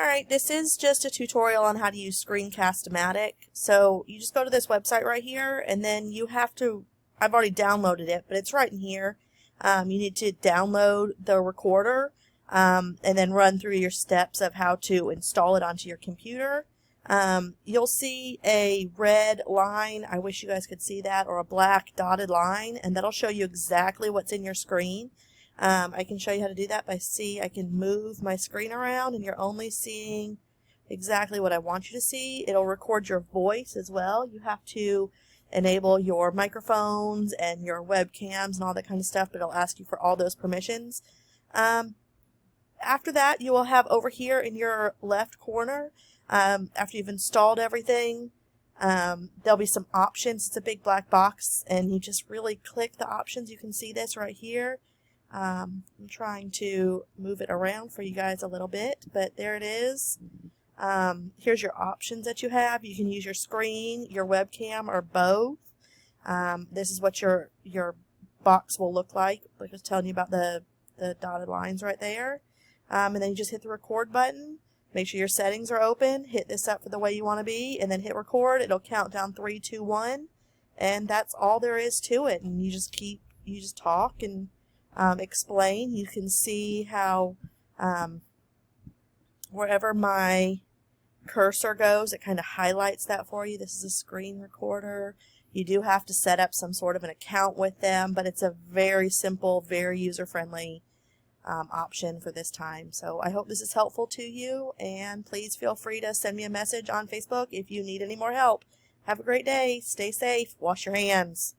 Alright, this is just a tutorial on how to use screencastOmatic. So you just go to this website right here, and then you have to, I've already downloaded it, but it's right in here. You need to download the recorder and then run through your steps of how to install it onto your computer. You'll see a red line, I wish you guys could see that, or a black dotted line, and that'll show you exactly what's in your screen. I can show you how to do that by I can move my screen around and you're only seeing exactly what I want you to see. It'll record your voice as well. You have to enable your microphones and your webcams and all that kind of stuff, but it'll ask you for all those permissions. After that, you will have over here in your left corner, after you've installed everything, there'll be some options. It's a big black box, and you just really click the options. You can see this right here. I'm trying to move it around for you guys a little bit, but there it is. Here's your options that you have. You can use your screen, your webcam, or both. This is what your box will look like I was telling you about the dotted lines right there. And then you just hit the record button. Make sure your settings are open. Hit this up for the way you want to be, and then hit record. It'll count down 3, 2, 1, and that's all there is to it. And you just talk and explain. You can see how wherever my cursor goes, it kind of highlights that for you. This is a screen recorder. You do have to set up some sort of an account with them, but it's a very simple, very user-friendly option for this time. So I hope this is helpful to you, and please feel free to send me a message on Facebook if you need any more help. Have a great day. Stay safe. Wash your hands.